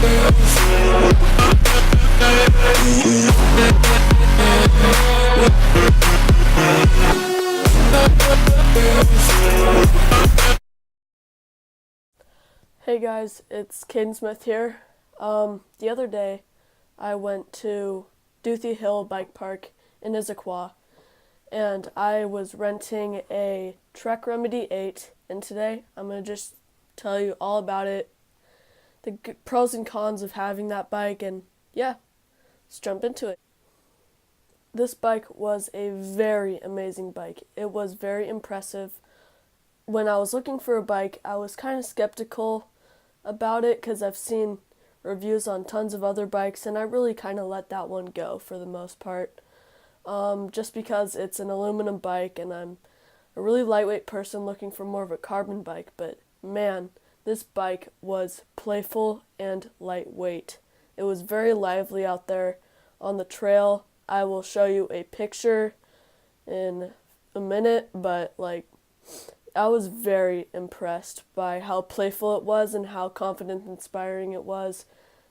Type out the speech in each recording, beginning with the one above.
Hey guys, it's Caden Smith here. The other day, I went to Duthie Hill Bike Park in Issaquah, and I was renting a Trek Remedy 8, and today I'm going to just tell you all about it, the pros and cons of having that bike, and yeah, let's jump into it. This bike was a very amazing bike. It was very impressive. When I was looking for a bike, I was kind of skeptical about it because I've seen reviews on tons of other bikes, and I really kind of let that one go for the most part. Just because it's an aluminum bike and I'm a really lightweight person looking for more of a carbon bike, but man, this bike was playful and lightweight. It was very lively out there on the trail. I will show you a picture in a minute, but I was very impressed by how playful it was and how confident and inspiring it was.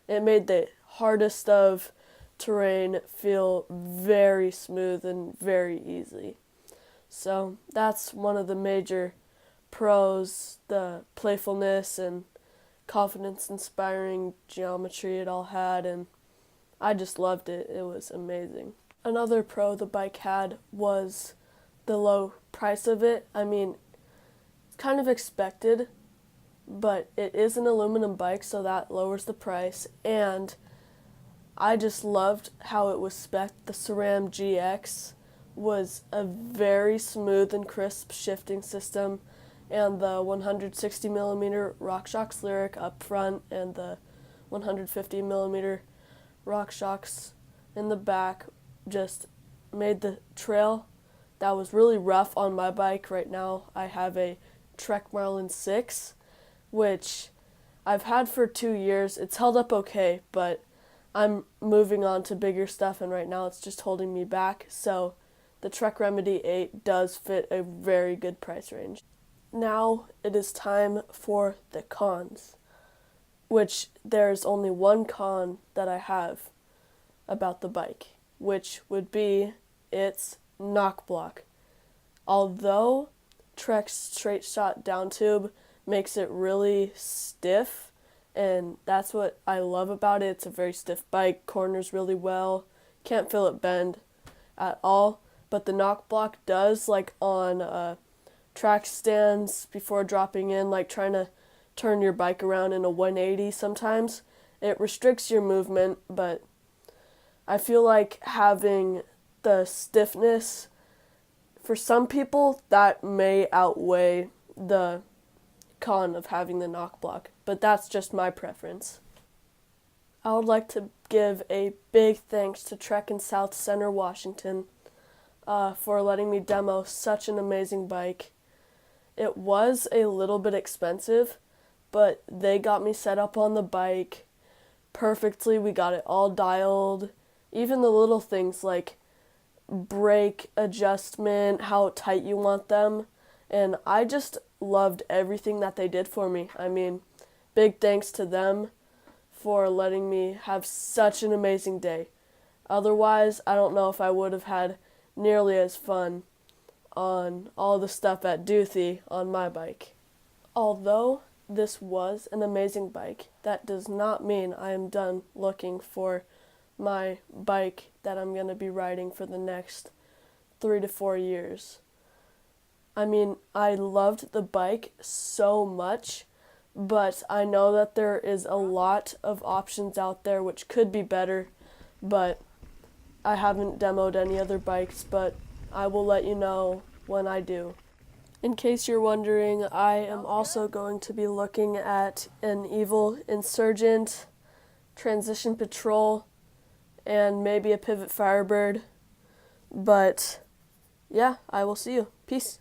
It made the hardest of terrain feel very smooth and very easy. So that's one of the major pros, the playfulness and confidence inspiring geometry it all had, and I just loved it. It was amazing. Another pro the bike had was the low price of it. I mean, it's kind of expected, but it is an aluminum bike, so that lowers the price, and I just loved how it was spec'd. The SRAM GX was a very smooth and crisp shifting system, and the 160mm RockShox Lyric up front and the 150mm RockShox in the back just made the trail that was really rough on my bike. Right now I have a Trek Marlin 6, which I've had for 2 years. It's held up okay, but I'm moving on to bigger stuff, and right now it's just holding me back. So the Trek Remedy 8 does fit a very good price range. Now it is time for the cons, which there's only one con that I have about the bike, which would be its knock block. Although Trek's straight shot down tube makes it really stiff, and that's what I love about it. It's a very stiff bike, corners really well, can't feel it bend at all, but the knock block does, like on track stands before dropping in, like trying to turn your bike around in a 180 sometimes. It restricts your movement, but I feel like having the stiffness, for some people, that may outweigh the con of having the knock block, but that's just my preference. I would like to give a big thanks to Trek in South Center, Washington, for letting me demo such an amazing bike. It was a little bit expensive, but they got me set up on the bike perfectly. We got it all dialed, even the little things like brake adjustment, how tight you want them, and I just loved everything that they did for me. I mean, big thanks to them for letting me have such an amazing day. Otherwise, I don't know if I would have had nearly as fun on all the stuff at Duthie on my bike. Although this was an amazing bike, that does not mean I am done looking for my bike that I'm going to be riding for the next 3 to 4 years. I mean, I loved the bike so much, but I know that there is a lot of options out there which could be better, but I haven't demoed any other bikes, but I will let you know when I do. In case you're wondering, I am also going to be looking at an Evil Insurgent, Transition Patrol, and maybe a Pivot Firebird. But yeah, I will see you. Peace.